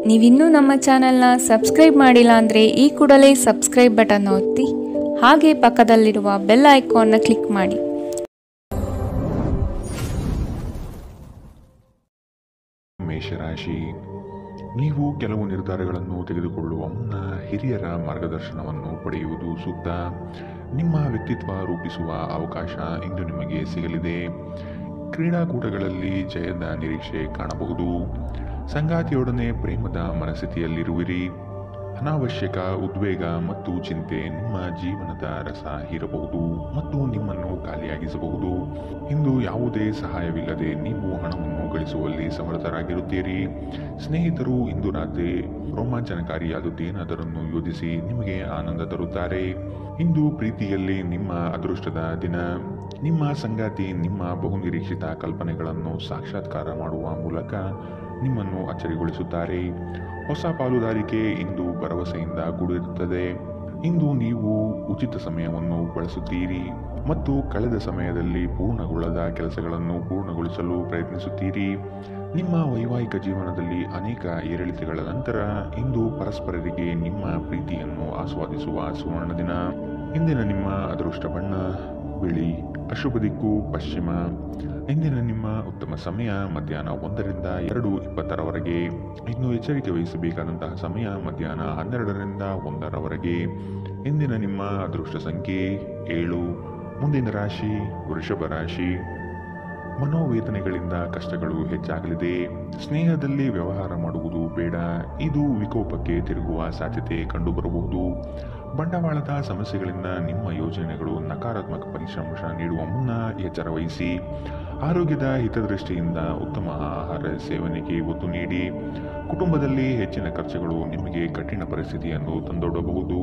ನೀವಿನ್ನೂ ನಮ್ಮ ಚಾನೆಲ್ನ ಸಬ್ಸ್ಕ್ರೈಬ್ ಮಾಡಿಲ್ಲ ಅಂದರೆ ಈ ಕೂಡಲೇ ಸಬ್ಸ್ಕ್ರೈಬ್ ಬಟನ್ ಒತ್ತಿ ಹಾಗೆ ಪಕ್ಕದಲ್ಲಿರುವ ಬೆಲ್ ಐಕಾನ್ನ ಕ್ಲಿಕ್ ಮಾಡಿ. ಮೇಷರಾಶಿ, ನೀವು ಕೆಲವು ನಿರ್ಧಾರಗಳನ್ನು ತೆಗೆದುಕೊಳ್ಳುವ ಮುನ್ನ ಹಿರಿಯರ ಮಾರ್ಗದರ್ಶನವನ್ನು ಪಡೆಯುವುದು ಸೂಕ್ತ. ನಿಮ್ಮ ವ್ಯಕ್ತಿತ್ವ ರೂಪಿಸುವ ಅವಕಾಶ ಇಂದು ನಿಮಗೆ ಸಿಗಲಿದೆ. ಕ್ರೀಡಾಕೂಟಗಳಲ್ಲಿ ಜಯದ ನಿರೀಕ್ಷೆ ಕಾಣಬಹುದು. ಸಂಗಾತಿಯೊಡನೆ ಪ್ರೇಮದ ಮನಸ್ಥಿತಿಯಲ್ಲಿರುವಿರಿ. ಅನಾವಶ್ಯಕ ಉದ್ವೇಗ ಮತ್ತು ಚಿಂತೆ ನಿಮ್ಮ ಜೀವನದ ರಸ ಹೀರಬಹುದು ಮತ್ತು ನಿಮ್ಮನ್ನು ಖಾಲಿಯಾಗಿಸಬಹುದು. ಇಂದು ಯಾವುದೇ ಸಹಾಯವಿಲ್ಲದೆ ನೀವು ಹಣವನ್ನು ಗಳಿಸುವಲ್ಲಿ ಸಮರ್ಥರಾಗಿರುತ್ತೀರಿ. ಸ್ನೇಹಿತರು ಇಂದು ರಾತ್ರಿ ರೋಮಾಂಚನಕಾರಿಯಾದದ್ದೇನಾದರನ್ನು ಯೋಜಿಸಿ ನಿಮಗೆ ಆನಂದ ತರುತ್ತಾರೆ. ಇಂದು ಪ್ರೀತಿಯಲ್ಲಿ ನಿಮ್ಮ ಅದೃಷ್ಟದ ದಿನ. ನಿಮ್ಮ ಸಂಗಾತಿ ನಿಮ್ಮ ಬಹುನಿರೀಕ್ಷಿತ ಕಲ್ಪನೆಗಳನ್ನು ಸಾಕ್ಷಾತ್ಕಾರ ಮಾಡುವ ಮೂಲಕ ನಿಮ್ಮನ್ನು ಅಚ್ಚರಿಗೊಳಿಸುತ್ತಾರೆ. ಹೊಸ ಪಾಲುದಾರಿಕೆ ಇಂದು ಭರವಸೆಯಿಂದ ಕೂಡಿರುತ್ತದೆ. ಇಂದು ನೀವು ಉಚಿತ ಸಮಯವನ್ನು ಬಳಸುತ್ತೀರಿ ಮತ್ತು ಕಳೆದ ಸಮಯದಲ್ಲಿ ಪೂರ್ಣಗೊಳ್ಳದ ಕೆಲಸಗಳನ್ನು ಪೂರ್ಣಗೊಳಿಸಲು ಪ್ರಯತ್ನಿಸುತ್ತೀರಿ. ನಿಮ್ಮ ವೈವಾಹಿಕ ಜೀವನದಲ್ಲಿ ಅನೇಕ ಏರಿಳಿತಗಳ ನಂತರ ಇಂದು ಪರಸ್ಪರರಿಗೆ ನಿಮ್ಮ ಪ್ರೀತಿಯನ್ನು ಆಸ್ವಾದಿಸುವ ಸುವರ್ಣ ದಿನ. ಇಂದಿನ ನಿಮ್ಮ ಅದೃಷ್ಟ ಬಣ್ಣ ಬಿಳಿ. ಅಶುಭ ದಿಕ್ಕು ಪಶ್ಚಿಮ. ಇಂದಿನ ನಿಮ್ಮ ಉತ್ತಮ ಸಮಯ ಮಧ್ಯಾಹ್ನ 1ರಿಂದ 2:20ರವರೆಗೆ. ಇನ್ನು ಎಚ್ಚರಿಕೆ ವಹಿಸಬೇಕಾದಂತಹ ಸಮಯ ಮಧ್ಯಾಹ್ನ 12ರಿಂದ 1ರವರೆಗೆ. ಇಂದಿನ ನಿಮ್ಮ ಅದೃಷ್ಟ ಸಂಖ್ಯೆ 7. ಮುಂದಿನ ರಾಶಿ ವೃಷಭ ರಾಶಿ. ಮನೋವೇದನೆಗಳಿಂದ ಕಷ್ಟಗಳು ಹೆಚ್ಚಾಗಲಿದೆ. ಸ್ನೇಹದಲ್ಲಿ ವ್ಯವಹಾರ ಮಾಡುವುದು ಬೇಡ. ಇದು ವಿಕೋಪಕ್ಕೆ ತಿರುಗುವ ಸಾಧ್ಯತೆ ಕಂಡುಬರಬಹುದು. ಬಂಡವಾಳದ ಸಮಸ್ಯೆಗಳಿಂದ ನಿಮ್ಮ ಯೋಜನೆಗಳು ನಕಾರಾತ್ಮಕ ಫಲಿತಾಂಶ ನೀಡುವ ಮುನ್ನ ಎಚ್ಚರ ವಹಿಸಿ. ಆರೋಗ್ಯದ ಹಿತದೃಷ್ಟಿಯಿಂದ ಉತ್ತಮ ಆಹಾರ ಸೇವನೆಗೆ ಒತ್ತು ನೀಡಿ. ಕುಟುಂಬದಲ್ಲಿ ಹೆಚ್ಚಿನ ಖರ್ಚುಗಳು ನಿಮಗೆ ಕಠಿಣ ಪರಿಸ್ಥಿತಿಯನ್ನು ತಂದೊಡ್ಡಬಹುದು.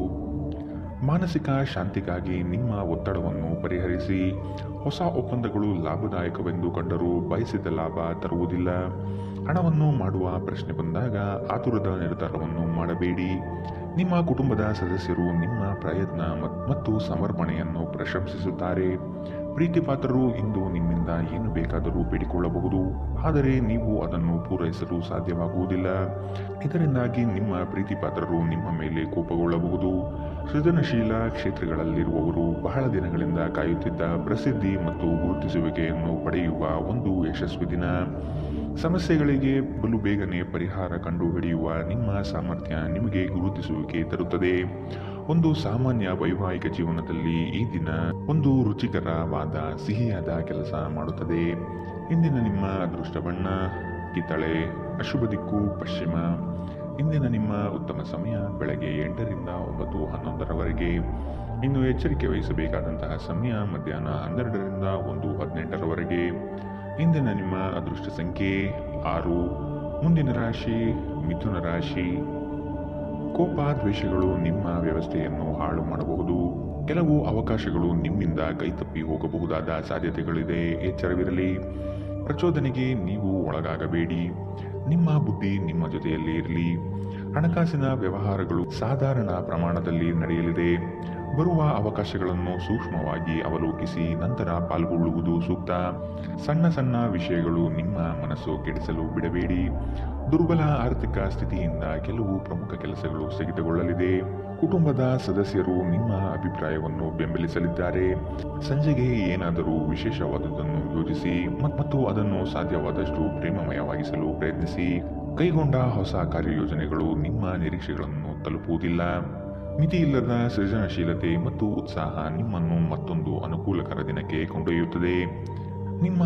ಮಾನಸಿಕ ಶಾಂತಿಗಾಗಿ ನಿಮ್ಮ ಒತ್ತಡವನ್ನು ಪರಿಹರಿಸಿ. ಹೊಸ ಒಪ್ಪಂದಗಳು ಲಾಭದಾಯಕವೆಂದು ಕಂಡರೂ ಬಯಸಿದ ಲಾಭ ತರುವುದಿಲ್ಲ. ಹಣವನ್ನು ಮಾಡುವ ಪ್ರಶ್ನೆ ಬಂದಾಗ ಆತುರದ ನಿರ್ಧಾರವನ್ನು ಮಾಡಬೇಡಿ. ನಿಮ್ಮ ಕುಟುಂಬದ ಸದಸ್ಯರು ನಿಮ್ಮ ಪ್ರಯತ್ನ ಮತ್ತು ಸಮರ್ಪಣೆಯನ್ನು ಪ್ರಶಂಸಿಸುತ್ತಾರೆ. ಪ್ರೀತಿಪಾತ್ರರು ಇಂದು ನಿಮ್ಮಿಂದ ಏನು ಬೇಕಾದರೂ ಬೇಡಿಕೊಳ್ಳಬಹುದು, ಆದರೆ ನೀವು ಅದನ್ನು ಪೂರೈಸಲು ಸಾಧ್ಯವಾಗುವುದಿಲ್ಲ. ಇದರಿಂದಾಗಿ ನಿಮ್ಮ ಪ್ರೀತಿಪಾತ್ರರು ನಿಮ್ಮ ಮೇಲೆ ಕೋಪಗೊಳ್ಳಬಹುದು. ಸೃಜನಶೀಲ ಕ್ಷೇತ್ರಗಳಲ್ಲಿರುವವರು ಬಹಳ ದಿನಗಳಿಂದ ಕಾಯುತ್ತಿದ್ದ ಪ್ರಸಿದ್ಧಿ ಮತ್ತು ಗುರುತಿಸುವಿಕೆಯನ್ನು ಪಡೆಯುವ ಒಂದು ಯಶಸ್ವಿ ದಿನ. ಸಮಸ್ಯೆಗಳಿಗೆ ಬಲು ಬೇಗನೆ ಪರಿಹಾರ ಕಂಡುಹಿಡಿಯುವ ನಿಮ್ಮ ಸಾಮರ್ಥ್ಯ ನಿಮಗೆ ಗುರುತಿಸುವಿಕೆ ತರುತ್ತದೆ. ಒಂದು ಸಾಮಾನ್ಯ ವೈವಾಹಿಕ ಜೀವನದಲ್ಲಿ ಈ ದಿನ ಒಂದು ರುಚಿಕರವಾದ ಸಿಹಿಯಾದ ಕೆಲಸ ಮಾಡುತ್ತದೆ. ಇಂದಿನ ನಿಮ್ಮ ಅದೃಷ್ಟ ಬಣ್ಣ ಕಿತ್ತಳೆ. ಅಶುಭ ದಿಕ್ಕು ಪಶ್ಚಿಮ. ಇಂದಿನ ನಿಮ್ಮ ಉತ್ತಮ ಸಮಯ ಬೆಳಗ್ಗೆ 8ರಿಂದ 9:11ರವರೆಗೆ. ಇನ್ನು ಎಚ್ಚರಿಕೆ ವಹಿಸಬೇಕಾದಂತಹ ಸಮಯ ಮಧ್ಯಾಹ್ನ 12ರಿಂದ 1:18ರವರೆಗೆ. ಇಂದಿನ ನಿಮ್ಮ ಅದೃಷ್ಟ ಸಂಖ್ಯೆ 6. ಮುಂದಿನ ರಾಶಿ ಮಿಥುನ ರಾಶಿ. ಕೋಪ ದ್ವೇಷಗಳು ನಿಮ್ಮ ವ್ಯವಸ್ಥೆಯನ್ನು ಹಾಳು ಮಾಡಬಹುದು. ಕೆಲವು ಅವಕಾಶಗಳು ನಿಮ್ಮಿಂದ ಕೈತಪ್ಪಿ ಹೋಗಬಹುದಾದ ಸಾಧ್ಯತೆಗಳಿದೆ. ಎಚ್ಚರವಿರಲಿ. ಪ್ರಚೋದನೆಗೆ ನೀವು ಒಳಗಾಗಬೇಡಿ. ನಿಮ್ಮ ಬುದ್ಧಿ ನಿಮ್ಮ ಜೊತೆಯಲ್ಲಿ ಇರಲಿ. ಹಣಕಾಸಿನ ವ್ಯವಹಾರಗಳು ಸಾಧಾರಣ ಪ್ರಮಾಣದಲ್ಲಿ ನಡೆಯಲಿದೆ. ಬರುವ ಅವಕಾಶಗಳನ್ನು ಸೂಕ್ಷ್ಮವಾಗಿ ಅವಲೋಕಿಸಿ ನಂತರ ಪಾಲ್ಗೊಳ್ಳುವುದು ಸೂಕ್ತ. ಸಣ್ಣ ಸಣ್ಣ ವಿಷಯಗಳು ನಿಮ್ಮ ಮನಸ್ಸು ಕೆಡಿಸಲು ಬಿಡಬೇಡಿ. ದುರ್ಬಲ ಆರ್ಥಿಕ ಸ್ಥಿತಿಯಿಂದ ಕೆಲವು ಪ್ರಮುಖ ಕೆಲಸಗಳು ಸ್ಥಗಿತಗೊಳ್ಳಲಿದೆ. ಕುಟುಂಬದ ಸದಸ್ಯರು ನಿಮ್ಮ ಅಭಿಪ್ರಾಯವನ್ನು ಬೆಂಬಲಿಸಲಿದ್ದಾರೆ. ಸಂಜೆಗೆ ಏನಾದರೂ ವಿಶೇಷವಾದುದನ್ನು ಯೋಜಿಸಿ ಮತ್ತು ಅದನ್ನು ಸಾಧ್ಯವಾದಷ್ಟು ಪ್ರೇಮಮಯವಾಗಿಸಲು ಪ್ರಯತ್ನಿಸಿ. ಕೈಗೊಂಡ ಹೊಸ ಕಾರ್ಯಯೋಜನೆಗಳು ನಿಮ್ಮ ನಿರೀಕ್ಷೆಗಳನ್ನು ತಲುಪುವುದಿಲ್ಲ. ಮಿತಿಯಿಲ್ಲದ ಸೃಜನಶೀಲತೆ ಮತ್ತು ಉತ್ಸಾಹ ನಿಮ್ಮನ್ನು ಮತ್ತೊಂದು ಅನುಕೂಲಕರ ದಿನಕ್ಕೆ ಕೊಂಡೊಯ್ಯುತ್ತದೆ. ನಿಮ್ಮ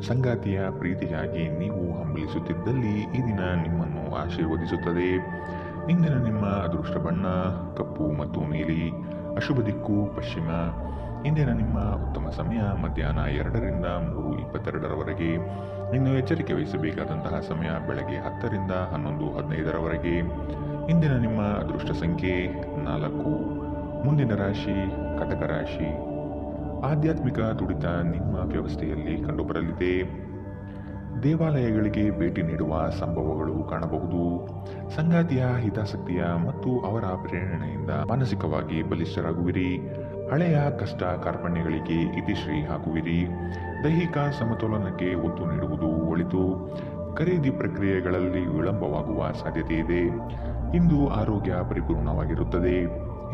ಸಂಗಾತಿಯ ಪ್ರೀತಿಗಾಗಿ ನೀವು ಹಂಬಲಿಸುತ್ತಿದ್ದಲ್ಲಿ ಈ ದಿನ ನಿಮ್ಮನ್ನು ಆಶೀರ್ವದಿಸುತ್ತದೆ. ಇಂದಿನ ನಿಮ್ಮ ಅದೃಷ್ಟ ಬಣ್ಣ ಕಪ್ಪು ಮತ್ತು ನೀಲಿ. ಅಶುಭ ದಿಕ್ಕು ಪಶ್ಚಿಮ. ಇಂದಿನ ನಿಮ್ಮ ಉತ್ತಮ ಸಮಯ ಮಧ್ಯಾಹ್ನ 2ರಿಂದ 3:22ರವರೆಗೆ. ಇನ್ನು ಎಚ್ಚರಿಕೆ ವಹಿಸಬೇಕಾದಂತಹ ಸಮಯ ಬೆಳಗ್ಗೆ 10ರಿಂದ 11:15ರವರೆಗೆ. ಇಂದಿನ ನಿಮ್ಮ ಅದೃಷ್ಟ ಸಂಖ್ಯೆ 4. ಮುಂದಿನ ರಾಶಿ ಕಟಕ ರಾಶಿ. ಆಧ್ಯಾತ್ಮಿಕ ತುಡಿತ ನಿಮ್ಮ ವ್ಯವಸ್ಥೆಯಲ್ಲಿ ಕಂಡುಬರಲಿದೆ. ದೇವಾಲಯಗಳಿಗೆ ಭೇಟಿ ನೀಡುವ ಸಂಭವಗಳು ಕಾಣಬಹುದು. ಸಂಗಾತಿಯ ಹಿತಾಸಕ್ತಿಯ ಮತ್ತು ಅವರ ಪ್ರೇರಣೆಯಿಂದ ಮಾನಸಿಕವಾಗಿ ಬಲಿಷ್ಠರಾಗುವಿರಿ. ಹಳೆಯ ಕಷ್ಟ ಕಾರ್ಪಣ್ಯಗಳಿಗೆ ಇತಿಶ್ರೀ ಹಾಕುವಿರಿ. ದೈಹಿಕ ಸಮತೋಲನಕ್ಕೆ ಒತ್ತು ನೀಡುವುದು ಒಳಿತು. ಖರೀದಿ ಪ್ರಕ್ರಿಯೆಗಳಲ್ಲಿ ವಿಳಂಬವಾಗುವ ಸಾಧ್ಯತೆ ಇದೆ. ಇಂದು ಆರೋಗ್ಯ ಪರಿಪೂರ್ಣವಾಗಿರುತ್ತದೆ.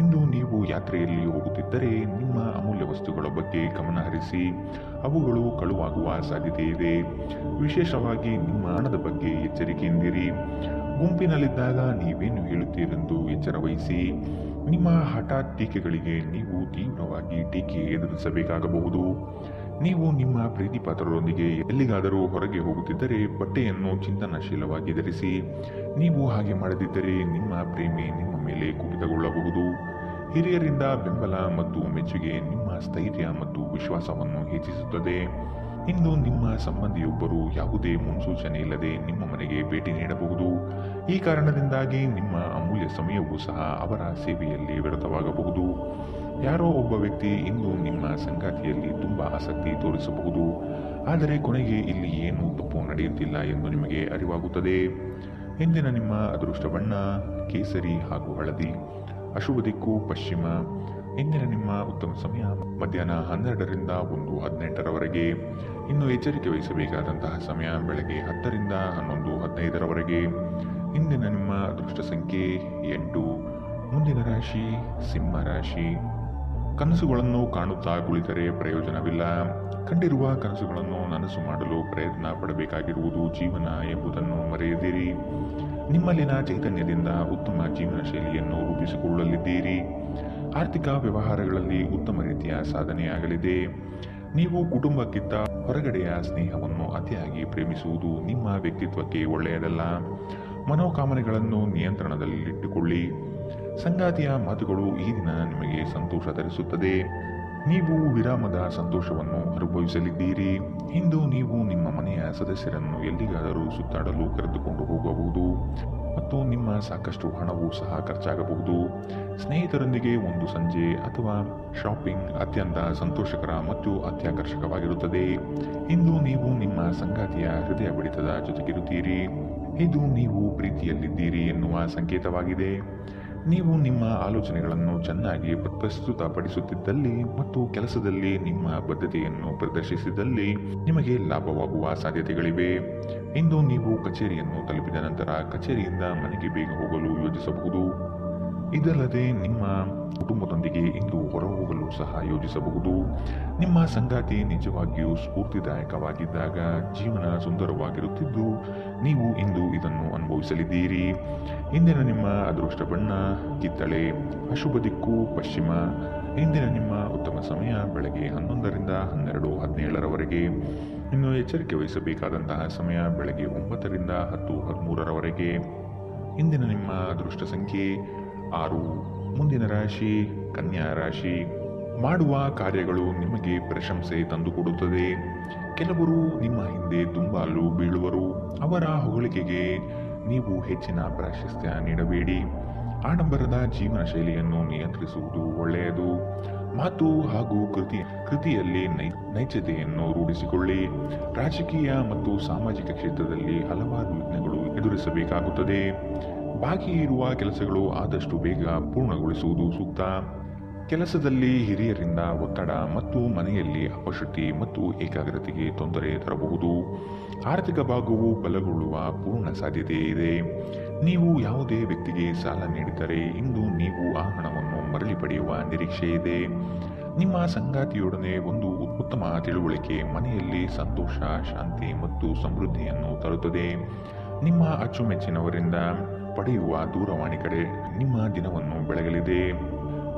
ಇಂದು ನೀವು ಯಾತ್ರೆಯಲ್ಲಿ ಹೋಗುತ್ತಿದ್ದರೆ ನಿಮ್ಮ ಅಮೂಲ್ಯ ವಸ್ತುಗಳ ಬಗ್ಗೆ ಗಮನ ಹರಿಸಿ, ಅವುಗಳು ಕಳುವಾಗುವ ಸಾಧ್ಯತೆ ಇದೆ. ವಿಶೇಷವಾಗಿ ನಿಮ್ಮ ಹಣದ ಬಗ್ಗೆ ಎಚ್ಚರಿಕೆಯಿಂದಿರಿ. ಗುಂಪಿನಲ್ಲಿದ್ದಾಗ ನೀವೇನು ಹೇಳುತ್ತೀರೆಂದು ಎಚ್ಚರ ವಹಿಸಿ. ನಿಮ್ಮ ಹಠಾತ್ ಟೀಕೆಗಳಿಗೆ ನೀವು ತೀವ್ರವಾಗಿ ಟೀಕೆ ಎದುರಿಸಬೇಕಾಗಬಹುದು. ನೀವು ನಿಮ್ಮ ಪ್ರೀತಿಪಾತ್ರರೊಂದಿಗೆ ಎಲ್ಲಿಗಾದರೂ ಹೊರಗೆ ಹೋಗುತ್ತಿದ್ದರೆ ಬಟ್ಟೆಯನ್ನು ಚಿಂತನಶೀಲವಾಗಿ ಧರಿಸಿ. ನೀವು ಹಾಗೆ ಮಾಡದಿದ್ದರೆ ನಿಮ್ಮ ಪ್ರೇಮಿ ನಿಮ್ಮ ಮೇಲೆ ಕುಪಿತಗೊಳ್ಳಬಹುದು. ಹಿರಿಯರಿಂದ ಬೆಂಬಲ ಮತ್ತು ಮೆಚ್ಚುಗೆ ನಿಮ್ಮ ಸ್ಥೈರ್ಯ ಮತ್ತು ವಿಶ್ವಾಸವನ್ನು ಹೆಚ್ಚಿಸುತ್ತದೆ. ಇಂದು ನಿಮ್ಮ ಸಂಬಂಧಿಯೊಬ್ಬರು ಯಾವುದೇ ಮುನ್ಸೂಚನೆ ಇಲ್ಲದೆ ನಿಮ್ಮ ಮನೆಗೆ ಭೇಟಿ ನೀಡಬಹುದು. ಈ ಕಾರಣದಿಂದಾಗಿ ನಿಮ್ಮ ಅಮೂಲ್ಯ ಸಮಯವೂ ಸಹ ಅವರ ಸೇವೆಯಲ್ಲಿ ವ್ಯರ್ಥವಾಗಬಹುದು. ಯಾರೋ ಒಬ್ಬ ವ್ಯಕ್ತಿ ಇಂದು ನಿಮ್ಮ ಸಂಗಾತಿಯಲ್ಲಿ ತುಂಬಾ ಆಸಕ್ತಿ ತೋರಿಸಬಹುದು, ಆದರೆ ಕೊನೆಗೆ ಇಲ್ಲಿ ಏನೂ ತಪ್ಪು ನಡೆಯುತ್ತಿಲ್ಲ ಎಂದು ನಿಮಗೆ ಅರಿವಾಗುತ್ತದೆ. ಇಂದಿನ ನಿಮ್ಮ ಅದೃಷ್ಟ ಬಣ್ಣ ಕೇಸರಿ ಹಾಗೂ ಹಳದಿ. ಅಶುಭ ದಿಕ್ಕು ಪಶ್ಚಿಮ. ಇಂದಿನ ನಿಮ್ಮ ಉತ್ತಮ ಸಮಯ ಮಧ್ಯಾಹ್ನ 12ರಿಂದ 1:18ರವರೆಗೆ. ಇನ್ನು ಎಚ್ಚರಿಕೆ ವಹಿಸಬೇಕಾದಂತಹ ಸಮಯ ಬೆಳಗ್ಗೆ 10ರಿಂದ 11:15ರವರೆಗೆ. ಇಂದಿನ ನಿಮ್ಮ ಅದೃಷ್ಟ ಸಂಖ್ಯೆ 8. ಮುಂದಿನ ರಾಶಿ ಸಿಂಹ ರಾಶಿ. ಕನಸುಗಳನ್ನು ಕಾಣುತ್ತಾ ಕುಳಿತರೆ ಪ್ರಯೋಜನವಿಲ್ಲ. ಕಂಡಿರುವ ಕನಸುಗಳನ್ನು ನನಸು ಮಾಡಲು ಪ್ರಯತ್ನ ಪಡಬೇಕಾಗಿರುವುದು ಜೀವನ ಎಂಬುದನ್ನು ಮರೆಯದಿರಿ. ನಿಮ್ಮಲ್ಲಿನ ಚೈತನ್ಯದಿಂದ ಉತ್ತಮ ಜೀವನ ಶೈಲಿಯನ್ನು ರೂಪಿಸಿಕೊಳ್ಳಲಿದ್ದೀರಿ. ಆರ್ಥಿಕ ವ್ಯವಹಾರಗಳಲ್ಲಿ ಉತ್ತಮ ರೀತಿಯ ಸಾಧನೆಯಾಗಲಿದೆ. ನೀವು ಕುಟುಂಬಕ್ಕಿಂತ ಹೊರಗಡೆಯ ಸ್ನೇಹವನ್ನು ಅತಿಯಾಗಿ ಪ್ರೇಮಿಸುವುದು ನಿಮ್ಮ ವ್ಯಕ್ತಿತ್ವಕ್ಕೆ ಒಳ್ಳೆಯದಲ್ಲ. ಮನೋಕಾಮನೆಗಳನ್ನು ನಿಯಂತ್ರಣದಲ್ಲಿಟ್ಟುಕೊಳ್ಳಿ. ಸಂಗಾತಿಯ ಮಾತುಗಳು ಈ ದಿನ ನಿಮಗೆ ಸಂತೋಷ ತರಿಸುತ್ತದೆ. ನೀವು ವಿರಾಮದ ಸಂತೋಷವನ್ನು ಅನುಭವಿಸಲಿದ್ದೀರಿ. ಇಂದು ನೀವು ನಿಮ್ಮ ಮನೆಯ ಸದಸ್ಯರನ್ನು ಎಲ್ಲಿಗಾದರೂ ಸುತ್ತಾಡಲು ಕರೆದುಕೊಂಡು ಹೋಗಬಹುದು ಮತ್ತು ನಿಮ್ಮ ಸಾಕಷ್ಟು ಹಣವೂ ಸಹ ಖರ್ಚಾಗಬಹುದು. ಸ್ನೇಹಿತರೊಂದಿಗೆ ಒಂದು ಸಂಜೆ ಅಥವಾ ಶಾಪಿಂಗ್ ಅತ್ಯಂತ ಸಂತೋಷಕರ ಮತ್ತು ಅತ್ಯಾಕರ್ಷಕವಾಗಿರುತ್ತದೆ. ಇಂದು ನೀವು ನಿಮ್ಮ ಸಂಗಾತಿಯ ಹೃದಯ ಬಡಿತದ ಜೊತೆಗಿರುತ್ತೀರಿ. ಇದು ನೀವು ಪ್ರೀತಿಯಲ್ಲಿದ್ದೀರಿ ಎನ್ನುವ ಸಂಕೇತವಾಗಿದೆ. ನೀವು ನಿಮ್ಮ ಆಲೋಚನೆಗಳನ್ನು ಚೆನ್ನಾಗಿ ಪ್ರಸ್ತುತಪಡಿಸುತ್ತಿದ್ದಲ್ಲಿ ಮತ್ತು ಕೆಲಸದಲ್ಲಿ ನಿಮ್ಮ ಬದ್ಧತೆಯನ್ನು ಪ್ರದರ್ಶಿಸಿದಲ್ಲಿ ನಿಮಗೆ ಲಾಭವಾಗುವ ಸಾಧ್ಯತೆಗಳಿವೆ. ಇಂದು ನೀವು ಕಚೇರಿಯನ್ನು ತಲುಪಿದ ನಂತರ ಕಚೇರಿಯಿಂದ ಮನೆಗೆ ಬೇಗ ಹೋಗಲು ಯೋಜಿಸಬಹುದು. ಇದಲ್ಲದೆ ನಿಮ್ಮ ಕುಟುಂಬದೊಂದಿಗೆ ಇಂದು ಹೊರಹೋಗಲು ಸಹ ಯೋಜಿಸಬಹುದು. ನಿಮ್ಮ ಸಂಗಾತಿ ನಿಜವಾಗಿಯೂ ಸ್ಫೂರ್ತಿದಾಯಕವಾಗಿದ್ದಾಗ ಜೀವನ ಸುಂದರವಾಗಿರುತ್ತಿದ್ದು ನೀವು ಇಂದು ಇದನ್ನು ಅನುಭವಿಸಲಿದ್ದೀರಿ. ಇಂದಿನ ನಿಮ್ಮ ಅದೃಷ್ಟ ಬಣ್ಣ ಕಿತ್ತಳೆ. ಅಶುಭ ದಿಕ್ಕು ಪಶ್ಚಿಮ. ಇಂದಿನ ನಿಮ್ಮ ಉತ್ತಮ ಸಮಯ ಬೆಳಗ್ಗೆ 11ರಿಂದ 12:17ರವರೆಗೆ. ಇನ್ನು ಎಚ್ಚರಿಕೆ ವಹಿಸಬೇಕಾದಂತಹ ಸಮಯ ಬೆಳಗ್ಗೆ 9ರಿಂದ 10:13ರವರೆಗೆ. ಇಂದಿನ ನಿಮ್ಮ ಅದೃಷ್ಟ ಸಂಖ್ಯೆ 6. ಮುಂದಿನ ರಾಶಿ ಕನ್ಯಾ ರಾಶಿ. ಮಾಡುವ ಕಾರ್ಯಗಳು ನಿಮಗೆ ಪ್ರಶಂಸೆ ತಂದುಕೊಡುತ್ತದೆ. ಕೆಲವರು ನಿಮ್ಮ ಹಿಂದೆ ದುಂಬಾಲು ಬೀಳುವರು. ಅವರ ಹೊಗಳಿಕೆಗೆ ನೀವು ಹೆಚ್ಚಿನ ಪ್ರಾಶಸ್ತ್ಯ ನೀಡಬೇಡಿ. ಆಡಂಬರದ ಜೀವನ ಶೈಲಿಯನ್ನು ನಿಯಂತ್ರಿಸುವುದು ಒಳ್ಳೆಯದು. ಮಾತು ಹಾಗೂ ಕೃತಿಯಲ್ಲಿ ನೈಜತೆಯನ್ನು ರೂಢಿಸಿಕೊಳ್ಳಿ. ರಾಜಕೀಯ ಮತ್ತು ಸಾಮಾಜಿಕ ಕ್ಷೇತ್ರದಲ್ಲಿ ಹಲವಾರು ವಿಘ್ನಗಳು ಎದುರಿಸಬೇಕಾಗುತ್ತದೆ. ಬಾಕಿ ಇರುವ ಕೆಲಸಗಳು ಆದಷ್ಟು ಬೇಗ ಪೂರ್ಣಗೊಳಿಸುವುದು ಸೂಕ್ತ. ಕೆಲಸದಲ್ಲಿ ಹಿರಿಯರಿಂದ ಒತ್ತಡ ಮತ್ತು ಮನೆಯಲ್ಲಿ ಅಪಶೃತಿ ಮತ್ತು ಏಕಾಗ್ರತೆಗೆ ತೊಂದರೆ ತರಬಹುದು. ಆರ್ಥಿಕ ಭಾಗವು ಬಲಗೊಳ್ಳುವ ಪೂರ್ಣ ಸಾಧ್ಯತೆ ಇದೆ. ನೀವು ಯಾವುದೇ ವ್ಯಕ್ತಿಗೆ ಸಾಲ ನೀಡಿದರೆ ಇಂದು ನೀವು ಆ ಹಣವನ್ನು ಮರಳಿ ಪಡೆಯುವ ನಿರೀಕ್ಷೆ ಇದೆ. ನಿಮ್ಮ ಸಂಗಾತಿಯೊಡನೆ ಒಂದು ಉತ್ತಮ ತಿಳುವಳಿಕೆ ಮನೆಯಲ್ಲಿ ಸಂತೋಷ, ಶಾಂತಿ ಮತ್ತು ಸಮೃದ್ಧಿಯನ್ನು ತರುತ್ತದೆ. ನಿಮ್ಮ ಅಚ್ಚುಮೆಚ್ಚಿನವರಿಂದ ಪಡೆಯುವ ದೂರವಾಣಿ ಕಡೆ ನಿಮ್ಮ ದಿನವನ್ನು ಬೆಳಗಲಿದೆ.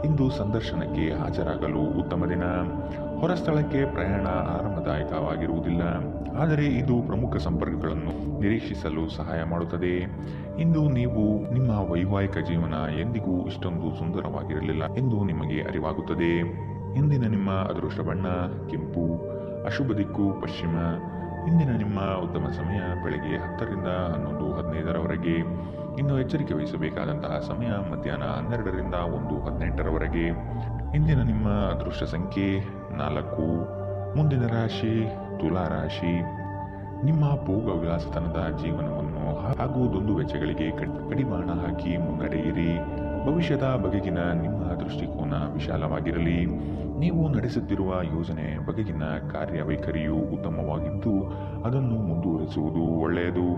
ಇಂದು ಸಂದರ್ಶನಕ್ಕೆ ಹಾಜರಾಗಲು ಉತ್ತಮ ದಿನ. ಹೊರಸ್ಥಳಕ್ಕೆ ಪ್ರಯಾಣ ಆರಾಮದಾಯಕವಾಗಿರುವುದಿಲ್ಲ, ಆದರೆ ಇದು ಪ್ರಮುಖ ಸಂಪರ್ಕಗಳನ್ನು ನಿರೀಕ್ಷಿಸಲು ಸಹಾಯ ಮಾಡುತ್ತದೆ. ಇಂದು ನೀವು ನಿಮ್ಮ ವೈವಾಹಿಕ ಜೀವನ ಎಂದಿಗೂ ಇಷ್ಟೊಂದು ಸುಂದರವಾಗಿರಲಿಲ್ಲ ಎಂದು ನಿಮಗೆ ಅರಿವಾಗುತ್ತದೆ. ಇಂದಿನ ನಿಮ್ಮ ಅದೃಷ್ಟ ಬಣ್ಣ ಕೆಂಪು. ಅಶುಭ ದಿಕ್ಕು ಪಶ್ಚಿಮ. ಇಂದಿನ ನಿಮ್ಮ ಉತ್ತಮ ಸಮಯ ಬೆಳಗ್ಗೆ 10ರಿಂದ 11:15ರವರೆಗೆ. ಇನ್ನು ಎಚ್ಚರಿಕೆ ವಹಿಸಬೇಕಾದಂತಹ ಸಮಯ ಮಧ್ಯಾಹ್ನ 12ರಿಂದ 1:18ರವರೆಗೆ. ಇಂದಿನ ನಿಮ್ಮ ಅದೃಷ್ಟ ಸಂಖ್ಯೆ 4. ಮುಂದಿನ ರಾಶಿ ತುಲಾ ರಾಶಿ. ನಿಮ್ಮ ಭೋಗ ವಿಲಾಸತನದ ಜೀವನವನ್ನು ಹಾಗೂ ದುಂದು ವೆಚ್ಚಗಳಿಗೆ ಕಡಿವಾಣ ಹಾಕಿ ಮುನ್ನಡೆಯಿರಿ. ಭವಿಷ್ಯದ ಬಗೆಗಿನ ನಿಮ್ಮ ದೃಷ್ಟಿಕೋನ ವಿಶಾಲವಾಗಿರಲಿ. ನೀವು ನಡೆಸುತ್ತಿರುವ ಯೋಜನೆ ಬಗೆಗಿನ ಕಾರ್ಯವೈಖರಿಯು ಉತ್ತಮವಾಗಿದ್ದು ಅದನ್ನು ಮುಂದುವರಿಸುವುದು ಒಳ್ಳೆಯದು.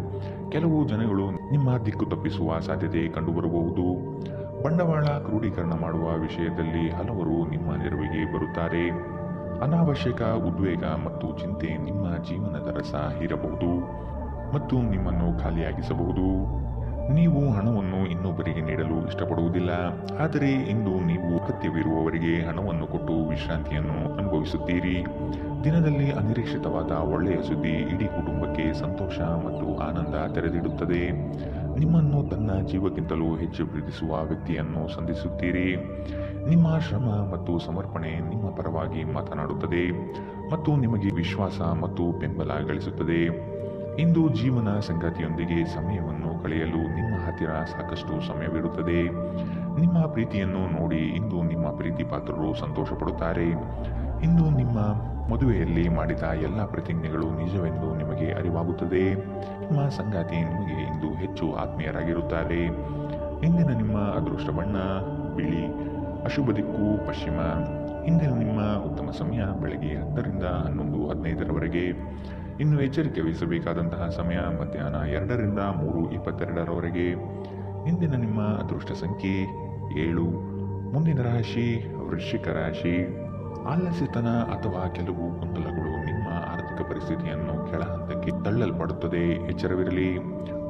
ಕೆಲವು ಜನಗಳು ನಿಮ್ಮ ದಿಕ್ಕು ತಪ್ಪಿಸುವ ಸಾಧ್ಯತೆ ಕಂಡುಬರಬಹುದು. ಬಂಡವಾಳ ಕ್ರೋಢೀಕರಣ ಮಾಡುವ ವಿಷಯದಲ್ಲಿ ಹಲವರು ನಿಮ್ಮ ನೆರವಿಗೆ ಬರುತ್ತಾರೆ. ಅನಾವಶ್ಯಕ ಉದ್ವೇಗ ಮತ್ತು ಚಿಂತೆ ನಿಮ್ಮ ಜೀವನದ ರಸ ಹೀರಬಹುದು ಮತ್ತು ನಿಮ್ಮನ್ನು ಖಾಲಿಯಾಗಿಸಬಹುದು. ನೀವು ಹಣವನ್ನು ಇನ್ನೊಬ್ಬರಿಗೆ ನೀಡಲು ಇಷ್ಟಪಡುವುದಿಲ್ಲ, ಆದರೆ ಇಂದು ನೀವು ಅಗತ್ಯವಿರುವವರಿಗೆ ಹಣವನ್ನು ಕೊಟ್ಟು ವಿಶ್ರಾಂತಿಯನ್ನು ಅನುಭವಿಸುತ್ತೀರಿ. ದಿನದಲ್ಲಿ ಅನಿರೀಕ್ಷಿತವಾದ ಒಳ್ಳೆಯ ಸುದ್ದಿ ಇಡೀ ಕುಟುಂಬಕ್ಕೆ ಸಂತೋಷ ಮತ್ತು ಆನಂದ ತೆರೆದಿಡುತ್ತದೆ. ನಿಮ್ಮನ್ನು ತನ್ನ ಜೀವಕ್ಕಿಂತಲೂ ಹೆಚ್ಚು ಪ್ರೀತಿಸುವ ವ್ಯಕ್ತಿಯನ್ನು ಸಂಧಿಸುತ್ತೀರಿ. ನಿಮ್ಮ ಶ್ರಮ ಮತ್ತು ಸಮರ್ಪಣೆ ನಿಮ್ಮ ಪರವಾಗಿ ಮಾತನಾಡುತ್ತದೆ ಮತ್ತು ನಿಮಗೆ ವಿಶ್ವಾಸ ಮತ್ತು ಬೆಂಬಲ ಗಳಿಸುತ್ತದೆ. ಇಂದು ಜೀವನ ಸಂಗಾತಿಯೊಂದಿಗೆ ಸಮಯವನ್ನು ಕಳೆಯಲು ನಿಮ್ಮ ಹತ್ತಿರ ಸಾಕಷ್ಟು ಸಮಯವಿರುತ್ತದೆ. ನಿಮ್ಮ ಪ್ರೀತಿಯನ್ನು ನೋಡಿ ಇಂದು ನಿಮ್ಮ ಪ್ರೀತಿ ಪಾತ್ರರು ಸಂತೋಷಪಡುತ್ತಾರೆ. ಇಂದು ನಿಮ್ಮ ಮದುವೆಯಲ್ಲಿ ಮಾಡಿದ ಎಲ್ಲ ಪ್ರತಿಜ್ಞೆಗಳು ನಿಜವೆಂದು ನಿಮಗೆ ಅರಿವಾಗುತ್ತದೆ. ನಿಮ್ಮ ಸಂಗಾತಿ ನಿಮಗೆ ಇಂದು ಹೆಚ್ಚು ಆತ್ಮೀಯರಾಗಿರುತ್ತಾರೆ. ಇಂದಿನ ನಿಮ್ಮ ಅದೃಷ್ಟ ಬಣ್ಣ ಬಿಳಿ, ಅಶುಭ ದಿಕ್ಕು ಪಶ್ಚಿಮ. ಇಂದಿನ ನಿಮ್ಮ ಉತ್ತಮ ಸಮಯ ಬೆಳಗ್ಗೆ 10ರಿಂದ 11:15ರವರೆಗೆ. ಇನ್ನು ಎಚ್ಚರಿಕೆ ವಹಿಸಬೇಕಾದಂತಹ ಸಮಯ ಮಧ್ಯಾಹ್ನ 2ರಿಂದ 3:22ರವರೆಗೆ. ಇಂದಿನ ನಿಮ್ಮ ಅದೃಷ್ಟ ಸಂಖ್ಯೆ 7. ಮುಂದಿನ ರಾಶಿ ವೃಶ್ಚಿಕ ರಾಶಿ. ಆಲಸ್ಯತನ ಅಥವಾ ಕೆಲವು ಗೊಂದಲಗಳು ನಿಮ್ಮ ಆರ್ಥಿಕ ಪರಿಸ್ಥಿತಿಯನ್ನು ಕೆಳ ಹಂತಕ್ಕೆ ತಳ್ಳಲ್ಪಡುತ್ತದೆ. ಎಚ್ಚರವಿರಲಿ.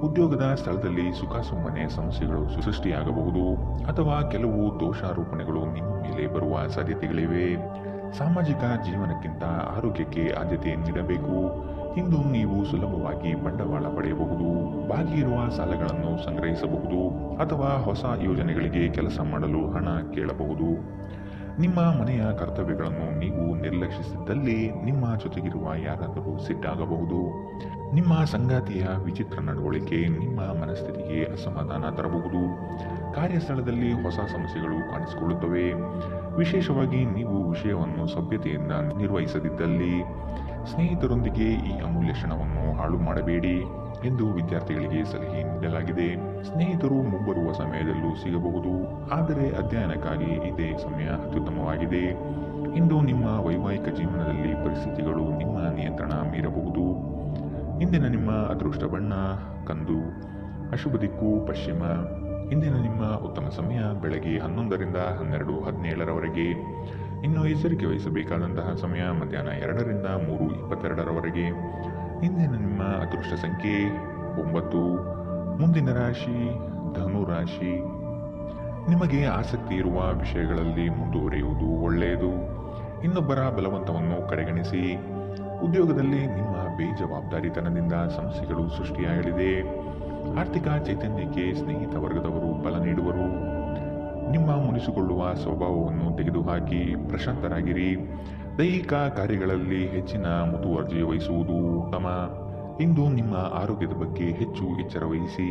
ಉದ್ಯೋಗದ ಸ್ಥಳದಲ್ಲಿ ಸುಖಾಸುಮ್ಮನೆ ಸಮಸ್ಯೆಗಳು ಸೃಷ್ಟಿಯಾಗಬಹುದು ಅಥವಾ ಕೆಲವು ದೋಷಾರೋಪಣೆಗಳು ನಿಮ್ಮ ಮೇಲೆ ಬರುವ ಸಾಧ್ಯತೆಗಳಿವೆ. ಸಾಮಾಜಿಕ ಜೀವನಕ್ಕಿಂತ ಆರೋಗ್ಯಕ್ಕೆ ಆದ್ಯತೆ ನೀಡಬೇಕು. ಇಂದು ನೀವು ಸುಲಭವಾಗಿ ಬಂಡವಾಳ ಪಡೆಯಬಹುದು, ಬಾಕಿ ಇರುವ ಸಾಲಗಳನ್ನು ಸಂಗ್ರಹಿಸಬಹುದು ಅಥವಾ ಹೊಸ ಯೋಜನೆಗಳಿಗೆ ಕೆಲಸ ಮಾಡಲು ಹಣ ಕೇಳಬಹುದು. ನಿಮ್ಮ ಮನೆಯ ಕರ್ತವ್ಯಗಳನ್ನು ನೀವು ನಿರ್ಲಕ್ಷಿಸಿದ್ದಲ್ಲಿ ನಿಮ್ಮ ಜೊತೆಗಿರುವ ಯಾರಾದರೂ ಸಿಟ್ಟಾಗಬಹುದು. ನಿಮ್ಮ ಸಂಗಾತಿಯ ವಿಚಿತ್ರ ನಡವಳಿಕೆ ನಿಮ್ಮ ಮನಸ್ಥಿತಿಗೆ ಅಸಮಾಧಾನ ತರಬಹುದು. ಕಾರ್ಯಸ್ಥಳದಲ್ಲಿ ಹೊಸ ಸಮಸ್ಯೆಗಳು ಕಾಣಿಸಿಕೊಳ್ಳುತ್ತವೆ. ವಿಶೇಷವಾಗಿ ನೀವು ವಿಷಯವನ್ನು ಸಭ್ಯತೆಯಿಂದ ನಿರ್ವಹಿಸದಿದ್ದಲ್ಲಿ. ಸ್ನೇಹಿತರೊಂದಿಗೆ ಈ ಅಮೂಲ್ಯ ಕ್ಷಣವನ್ನು ಹಾಳು ಮಾಡಬೇಡಿ ಎಂದು ವಿದ್ಯಾರ್ಥಿಗಳಿಗೆ ಸಲಹೆ ನೀಡಲಾಗಿದೆ. ಸ್ನೇಹಿತರು ಮುಂಬರುವ ಸಮಯದಲ್ಲೂ ಸಿಗಬಹುದು, ಆದರೆ ಅಧ್ಯಯನಕ್ಕಾಗಿ ಇದೇ ಸಮಯ ಅತ್ಯುತ್ತಮವಾಗಿದೆ. ಇಂದು ನಿಮ್ಮ ವೈವಾಹಿಕ ಜೀವನದಲ್ಲಿ ಪರಿಸ್ಥಿತಿಗಳು ನಿಮ್ಮ ನಿಯಂತ್ರಣ ಮೀರಬಹುದು. ಇಂದಿನ ನಿಮ್ಮ ಅದೃಷ್ಟ ಬಣ್ಣ ಕಂದು, ಅಶುಭ ದಿಕ್ಕು ಪಶ್ಚಿಮ. ಇಂದಿನ ನಿಮ್ಮ ಉತ್ತಮ ಸಮಯ ಬೆಳಗ್ಗೆ 11ರಿಂದ 12:17ರವರೆಗೆ. ಇನ್ನು ಎಚ್ಚರಿಕೆ ವಹಿಸಬೇಕಾದಂತಹ ಸಮಯ ಮಧ್ಯಾಹ್ನ 2ರಿಂದ 3:22ರವರೆಗೆ. ಇಂದಿನ ನಿಮ್ಮ ಅದೃಷ್ಟ ಸಂಖ್ಯೆ 9. ಮುಂದಿನ ರಾಶಿ ಧನು ರಾಶಿ. ನಿಮಗೆ ಆಸಕ್ತಿ ಇರುವ ವಿಷಯಗಳಲ್ಲಿ ಮುಂದುವರಿಯುವುದು ಒಳ್ಳೆಯದು. ಇನ್ನೊಬ್ಬರ ಬಲವಂತವನ್ನು ಕಡೆಗಣಿಸಿ. ಉದ್ಯೋಗದಲ್ಲಿ ನಿಮ್ಮ ಬೇಜವಾಬ್ದಾರಿತನದಿಂದ ಸಮಸ್ಯೆಗಳು ಸೃಷ್ಟಿಯಾಗಲಿದೆ. ಆರ್ಥಿಕ ಚೈತನ್ಯಕ್ಕೆ ಸ್ನೇಹಿತ ವರ್ಗದವರು ಬಲ ನೀಡುವರು. ನಿಮ್ಮ ಮುನಿಸಿಕೊಳ್ಳುವ ಸ್ವಭಾವವನ್ನು ತೆಗೆದುಹಾಕಿ ಪ್ರಶಾಂತರಾಗಿರಿ. ದೈಹಿಕ ಕಾರ್ಯಗಳಲ್ಲಿ ಹೆಚ್ಚಿನ ಮುತುವರ್ಜಿ ವಹಿಸುವುದು ಉತ್ತಮ. ಇಂದು ನಿಮ್ಮ ಆರೋಗ್ಯದ ಬಗ್ಗೆ ಹೆಚ್ಚು ಎಚ್ಚರ ವಹಿಸಿ.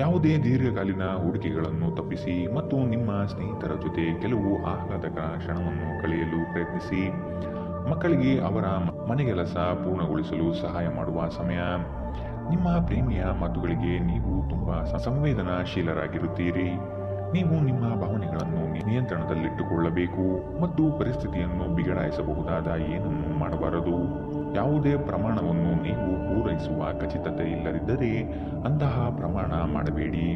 ಯಾವುದೇ ದೀರ್ಘಕಾಲೀನ ಹೂಡಿಕೆಗಳನ್ನು ತಪ್ಪಿಸಿ ಮತ್ತು ನಿಮ್ಮ ಸ್ನೇಹಿತರ ಜೊತೆ ಕೆಲವು ಆಹ್ಲಾದಕರ ಕ್ಷಣವನ್ನು ಕಳೆಯಲು ಪ್ರಯತ್ನಿಸಿ. ಮಕ್ಕಳಿಗೆ ಅವರ ಮನೆಗೆಲಸ ಪೂರ್ಣಗೊಳಿಸಲು ಸಹಾಯ ಮಾಡುವ ಸಮಯ. ನಿಮ್ಮ ಪ್ರೇಮಿಯ ಮಾತುಗಳಿಗೆ ನೀವು ತುಂಬಾ ಸಂವೇದನಾಶೀಲರಾಗಿರುತ್ತೀರಿ. ನೀವು ನಿಮ್ಮ ಭಾವನೆಗಳನ್ನು ನಿಯಂತ್ರಣದಲ್ಲಿಟ್ಟುಕೊಳ್ಳಬೇಕು ಮತ್ತು ಪರಿಸ್ಥಿತಿಯನ್ನು ಬಿಗಡಾಯಿಸಬಹುದಾದ ಏನನ್ನೂ ಮಾಡಬಾರದು. ಯಾವುದೇ ಪ್ರಮಾಣವನ್ನು ನೀವು ಪೂರೈಸುವ ಖಚಿತತೆ ಇಲ್ಲದಿದ್ದರೆ ಅಂತಹ ಪ್ರಮಾಣ ಮಾಡಬೇಡಿ.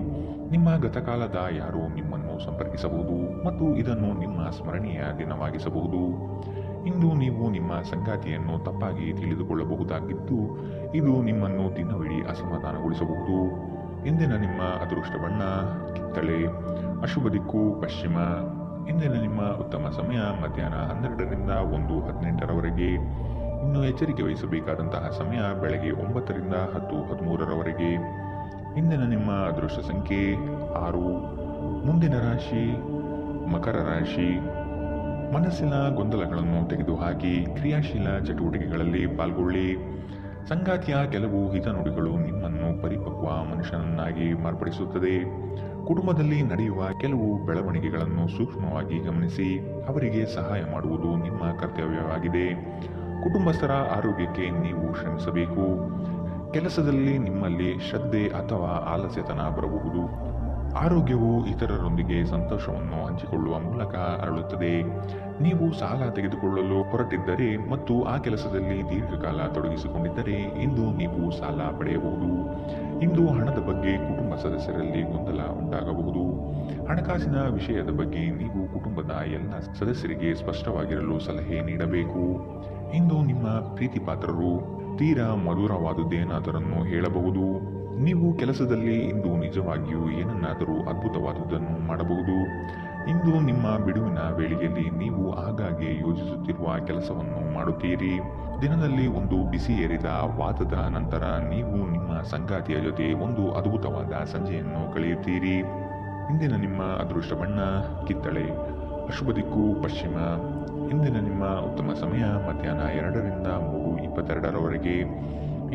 ನಿಮ್ಮ ಗತಕಾಲದ ಯಾರೋ ನಿಮ್ಮನ್ನು ಸಂಪರ್ಕಿಸಬಹುದು ಮತ್ತು ಇದನ್ನು ನಿಮ್ಮ ಸ್ಮರಣೀಯ ದಿನವಾಗಿಸಬಹುದು. ಇಂದು ನೀವು ನಿಮ್ಮ ಸಂಗಾತಿಯನ್ನು ತಪ್ಪಾಗಿ ತಿಳಿದುಕೊಳ್ಳಬಹುದಾಗಿದ್ದು ಇದು ನಿಮ್ಮನ್ನು ದಿನವಿಡೀ ಅಸಮಾಧಾನಗೊಳಿಸಬಹುದು. ಇಂದಿನ ನಿಮ್ಮ ಅದೃಷ್ಟ ಬಣ್ಣ ಕಿತ್ತಳೆ, ಅಶುಭ ದಿಕ್ಕು ಪಶ್ಚಿಮ. ಇಂದಿನ ನಿಮ್ಮ ಉತ್ತಮ ಸಮಯ ಮಧ್ಯಾಹ್ನ 12ರಿಂದ 1:18ರವರೆಗೆ. ಇನ್ನು ಎಚ್ಚರಿಕೆ ವಹಿಸಬೇಕಾದಂತಹ ಸಮಯ ಬೆಳಗ್ಗೆ 9ರಿಂದ 10:13ರವರೆಗೆ. ಇಂದಿನ ನಿಮ್ಮ ಅದೃಷ್ಟ ಸಂಖ್ಯೆ 6. ಮುಂದಿನ ರಾಶಿ ಮಕರ ರಾಶಿ. ಮನಸ್ಸಿನ ಗೊಂದಲಗಳನ್ನು ತೆಗೆದುಹಾಕಿ ಕ್ರಿಯಾಶೀಲ ಚಟುವಟಿಕೆಗಳಲ್ಲಿ ಪಾಲ್ಗೊಳ್ಳಿ. ಸಂಗಾತಿಯ ಕೆಲವು ಹಿತನುಡಿಗಳು ನಿಮ್ಮನ್ನು ಪರಿಪಕ್ವ ಮನುಷ್ಯನನ್ನಾಗಿ ಮಾರ್ಪಡಿಸುತ್ತದೆ. ಕುಟುಂಬದಲ್ಲಿ ನಡೆಯುವ ಕೆಲವು ಬೆಳವಣಿಗೆಗಳನ್ನು ಸೂಕ್ಷ್ಮವಾಗಿ ಗಮನಿಸಿ ಅವರಿಗೆ ಸಹಾಯ ಮಾಡುವುದು ನಿಮ್ಮ ಕರ್ತವ್ಯವಾಗಿದೆ. ಕುಟುಂಬಸ್ಥರ ಆರೋಗ್ಯಕ್ಕೆ ನೀವು ಶ್ರಮಿಸಬೇಕು. ಕೆಲಸದಲ್ಲಿ ನಿಮ್ಮಲ್ಲಿ ಶ್ರದ್ಧೆ ಅಥವಾ ಆಲಸ್ಯತನ ಬರಬಹುದು. ಆರೋಗ್ಯವು ಇತರರೊಂದಿಗೆ ಸಂತೋಷವನ್ನು ಹಂಚಿಕೊಳ್ಳುವ ಮೂಲಕ ಅರಳುತ್ತದೆ. ನೀವು ಸಾಲ ತೆಗೆದುಕೊಳ್ಳಲು ಹೊರಟಿದ್ದರೆ ಮತ್ತು ಆ ಕೆಲಸದಲ್ಲಿ ದೀರ್ಘಕಾಲ ತೊಡಗಿಸಿಕೊಂಡಿದ್ದರೆ ಇಂದು ನೀವು ಸಾಲ ಪಡೆಯಬಹುದು. ಇಂದು ಹಣದ ಬಗ್ಗೆ ಕುಟುಂಬ ಸದಸ್ಯರಲ್ಲಿ ಗೊಂದಲ ಉಂಟಾಗಬಹುದು. ಹಣಕಾಸಿನ ವಿಷಯದ ಬಗ್ಗೆ ನೀವು ಕುಟುಂಬದ ಎಲ್ಲ ಸದಸ್ಯರಿಗೆ ಸ್ಪಷ್ಟವಾಗಿರಲು ಸಲಹೆ ನೀಡಬೇಕು. ಇಂದು ನಿಮ್ಮ ಪ್ರೀತಿಪಾತ್ರರು ತೀರಾ ಮಧುರವಾದುದೇನಾದರನ್ನು ಹೇಳಬಹುದು. ನೀವು ಕೆಲಸದಲ್ಲಿ ಇಂದು ನಿಜವಾಗಿಯೂ ಏನನ್ನಾದರೂ ಅದ್ಭುತವಾದುದನ್ನು ಮಾಡಬಹುದು. ಇಂದು ನಿಮ್ಮ ಬಿಡುವಿನ ವೇಳೆಯಲ್ಲಿ ನೀವು ಆಗಾಗ್ಗೆ ಯೋಜಿಸುತ್ತಿರುವ ಕೆಲಸವನ್ನು ಮಾಡುತ್ತೀರಿ. ದಿನದಲ್ಲಿ ಒಂದು ಬಿಸಿ ಏರಿದ ವಾದದ ನಂತರ ನೀವು ನಿಮ್ಮ ಸಂಗಾತಿಯ ಜೊತೆ ಒಂದು ಅದ್ಭುತವಾದ ಸಂಜೆಯನ್ನು ಕಳೆಯುತ್ತೀರಿ. ಇಂದಿನ ನಿಮ್ಮ ಅದೃಷ್ಟ ಬಣ್ಣ ಕಿತ್ತಳೆ, ಅಶುಭ ದಿಕ್ಕು ಪಶ್ಚಿಮ. ಇಂದಿನ ನಿಮ್ಮ ಉತ್ತಮ ಸಮಯ ಮಧ್ಯಾಹ್ನ 2ರಿಂದ 3:22ರವರೆಗೆ.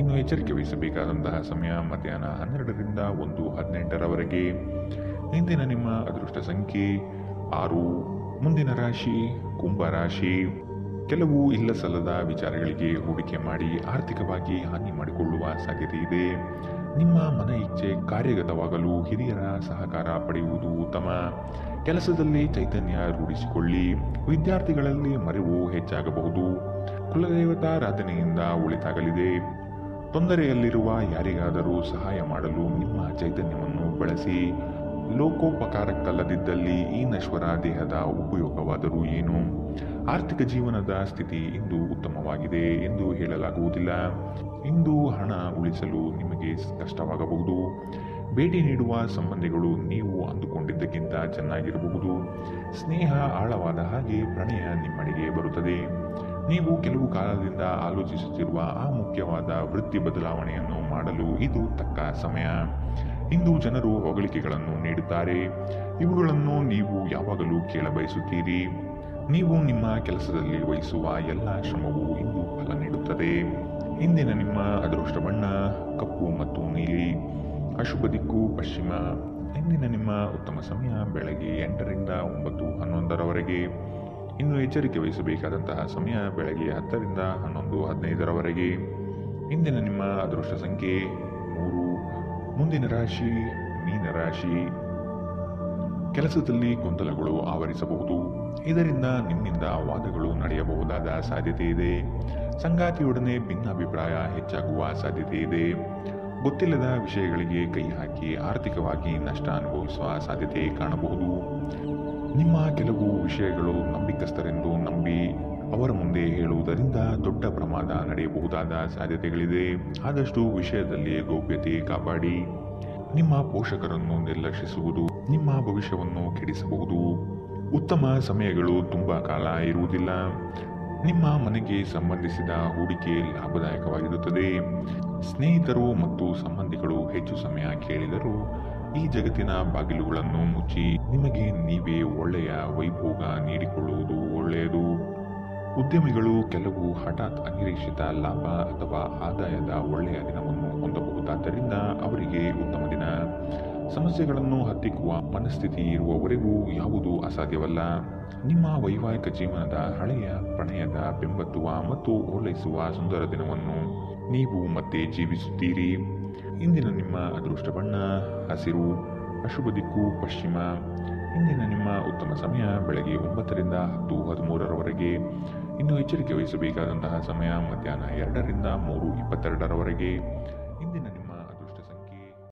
ಇನ್ನು ಎಚ್ಚರಿಕೆ ವಹಿಸಬೇಕಾದಂತಹ ಸಮಯ ಮಧ್ಯಾಹ್ನ 12ರಿಂದ 1:18ರವರೆಗೆ. ಇಂದಿನ ನಿಮ್ಮ ಅದೃಷ್ಟ ಸಂಖ್ಯೆ 6. ಮುಂದಿನ ರಾಶಿ ಕುಂಭ ರಾಶಿ. ಕೆಲವು ಇಲ್ಲಸಲ್ಲದ ವಿಚಾರಗಳಿಗೆ ಹೂಡಿಕೆ ಮಾಡಿ ಆರ್ಥಿಕವಾಗಿ ಹಾನಿ ಮಾಡಿಕೊಳ್ಳುವ ಸಾಧ್ಯತೆ ಇದೆ. ನಿಮ್ಮ ಮನ ಇಚ್ಛೆ ಕಾರ್ಯಗತವಾಗಲು ಹಿರಿಯರ ಸಹಕಾರ ಪಡೆಯುವುದು ಉತ್ತಮ. ಕೆಲಸದಲ್ಲಿ ಚೈತನ್ಯ ರೂಢಿಸಿಕೊಳ್ಳಿ. ವಿದ್ಯಾರ್ಥಿಗಳಲ್ಲಿ ಮರೆವು ಹೆಚ್ಚಾಗಬಹುದು. ಕುಲದೇವತಾರಾಧನೆಯಿಂದ ಒಳಿತಾಗಲಿದೆ. ತೊಂದರೆಯಲ್ಲಿರುವ ಯಾರಿಗಾದರೂ ಸಹಾಯ ಮಾಡಲು ನಿಮ್ಮ ಚೈತನ್ಯವನ್ನು ಬಳಸಿ. ಲೋಕೋಪಕಾರಕ್ಕಲ್ಲದಿದ್ದಲ್ಲಿ ಈ ನಶ್ವರ ದೇಹದ ಉಪಯೋಗವಾದರೂ ಏನು? ಆರ್ಥಿಕ ಜೀವನದ ಸ್ಥಿತಿ ಇಂದು ಉತ್ತಮವಾಗಿದೆ ಎಂದು ಹೇಳಲಾಗುವುದಿಲ್ಲ. ಇಂದು ಹಣ ಉಳಿಸಲು ನಿಮಗೆ ಕಷ್ಟವಾಗಬಹುದು. ಭೇಟಿ ನೀಡುವ ಸಂಬಂಧಿಗಳು ನೀವು ಅಂದುಕೊಂಡಿದ್ದಕ್ಕಿಂತ ಚೆನ್ನಾಗಿರಬಹುದು. ಸ್ನೇಹ ಆಳವಾದ ಹಾಗೆ ಪ್ರಣಯ ನಿಮ್ಮಡೆಗೆ ಬರುತ್ತದೆ. ನೀವು ಕೆಲವು ಕಾಲದಿಂದ ಆಲೋಚಿಸುತ್ತಿರುವ ಆ ಮುಖ್ಯವಾದ ವೃತ್ತಿ ಬದಲಾವಣೆಯನ್ನು ಮಾಡಲು ಇದು ತಕ್ಕ ಸಮಯ. ಇಂದು ಜನರು ಹೊಗಳಿಕೆಗಳನ್ನು ನೀಡುತ್ತಾರೆ. ಇವುಗಳನ್ನು ನೀವು ಯಾವಾಗಲೂ ಕೇಳಬಯಸುತ್ತೀರಿ. ನೀವು ನಿಮ್ಮ ಕೆಲಸದಲ್ಲಿ ವಹಿಸುವ ಎಲ್ಲ ಶ್ರಮವು ಇಂದು ಫಲ ನೀಡುತ್ತದೆ. ಇಂದಿನ ನಿಮ್ಮ ಅದೃಷ್ಟ ಬಣ್ಣ ಕಪ್ಪು ಮತ್ತು ನೀಲಿ, ಅಶುಭ ದಿಕ್ಕು ಪಶ್ಚಿಮ. ಇಂದಿನ ನಿಮ್ಮ ಉತ್ತಮ ಸಮಯ ಬೆಳಗ್ಗೆ 8ರಿಂದ 9:11ರವರೆಗೆ. ಇನ್ನು ಎಚ್ಚರಿಕೆ ವಹಿಸಬೇಕಾದಂತಹ ಸಮಯ ಬೆಳಗ್ಗೆ 10ರಿಂದ 11:15ರವರೆಗೆ. ಇಂದಿನ ನಿಮ್ಮ ಅದೃಷ್ಟ ಸಂಖ್ಯೆ 3. ಮುಂದಿನ ರಾಶಿ ಮೀನ ರಾಶಿ. ಕೆಲಸದಲ್ಲಿ ಗೊಂದಲಗಳು ಆವರಿಸಬಹುದು. ಇದರಿಂದ ನಿಮ್ಮಿಂದ ವಾದಗಳು ನಡೆಯಬಹುದಾದ ಸಾಧ್ಯತೆ ಇದೆ. ಸಂಗಾತಿಯೊಡನೆ ಭಿನ್ನಾಭಿಪ್ರಾಯ ಹೆಚ್ಚಾಗುವ ಸಾಧ್ಯತೆ ಇದೆ. ಗೊತ್ತಿಲ್ಲದ ವಿಷಯಗಳಿಗೆ ಕೈ ಹಾಕಿ ಆರ್ಥಿಕವಾಗಿ ನಷ್ಟ ಅನುಭವಿಸುವ ಸಾಧ್ಯತೆ ಕಾಣಬಹುದು. ನಿಮ್ಮ ಕೆಲವು ವಿಷಯಗಳು ನಂಬಿಕಸ್ಥರೆಂದು ನಂಬಿ ಅವರ ಮುಂದೆ ಹೇಳುವುದರಿಂದ ದೊಡ್ಡ ಪ್ರಮಾದ ನಡೆಯಬಹುದಾದ ಸಾಧ್ಯತೆಗಳಿದೆ. ಆದಷ್ಟು ವಿಷಯದಲ್ಲಿ ಗೌಪ್ಯತೆ ಕಾಪಾಡಿ. ನಿಮ್ಮ ಪೋಷಕರನ್ನು ನಿರ್ಲಕ್ಷಿಸುವುದು ನಿಮ್ಮ ಭವಿಷ್ಯವನ್ನು ಕೆಡಿಸಬಹುದು. ಉತ್ತಮ ಸಮಯಗಳು ತುಂಬ ಕಾಲ ಇರುವುದಿಲ್ಲ. ನಿಮ್ಮ ಮನೆಗೆ ಸಂಬಂಧಿಸಿದ ಹೂಡಿಕೆ ಲಾಭದಾಯಕವಾಗಿರುತ್ತದೆ. ಸ್ನೇಹಿತರು ಮತ್ತು ಸಂಬಂಧಿಗಳು ಹೆಚ್ಚು ಸಮಯ ಕೇಳಿದರೂ ಈ ಜಗತ್ತಿನ ಬಾಗಿಲುಗಳನ್ನು ಮುಚ್ಚಿ ನಿಮಗೆ ನೀವೇ ಒಳ್ಳೆಯ ವೈಭೋಗ ನೀಡಿಕೊಳ್ಳುವುದು ಒಳ್ಳೆಯದು. ಉದ್ಯಮಿಗಳು ಕೆಲವು ಹಠಾತ್ ಅನಿರೀಕ್ಷಿತ ಲಾಭ ಅಥವಾ ಆದಾಯದ ಒಳ್ಳೆಯ ದಿನವನ್ನು ಹೊಂದಬಹುದಾದ್ದರಿಂದ ಅವರಿಗೆ ಉತ್ತಮ ದಿನ. ಸಮಸ್ಯೆಗಳನ್ನು ಹತ್ತಿಕ್ಕುವ ಮನಸ್ಥಿತಿ ಇರುವವರೆಗೂ ಯಾವುದೂ ಅಸಾಧ್ಯವಲ್ಲ. ನಿಮ್ಮ ವೈವಾಹಿಕ ಜೀವನದ ಹಳೆಯ ಪ್ರಣಯದ ಬೆಂಬತ್ತುವ ಮತ್ತು ಓಲೈಸುವ ಸುಂದರ ದಿನವನ್ನು ನೀವು ಮತ್ತೆ ಜೀವಿಸುತ್ತೀರಿ. ಇಂದಿನ ನಿಮ್ಮ ಅದೃಷ್ಟ ಬಣ್ಣ ಹಸಿರು, ಅಶುಭ ದಿಕ್ಕು ಪಶ್ಚಿಮ. ಇಂದಿನ ನಿಮ್ಮ ಉತ್ತಮ ಸಮಯ ಬೆಳಗ್ಗೆ 9ರಿಂದ 10:13ರವರೆಗೆ. ಇನ್ನು ಎಚ್ಚರಿಕೆ ವಹಿಸಬೇಕಾದಂತಹ ಸಮಯ ಮಧ್ಯಾಹ್ನ 2ರಿಂದ 3:22ರವರೆಗೆ.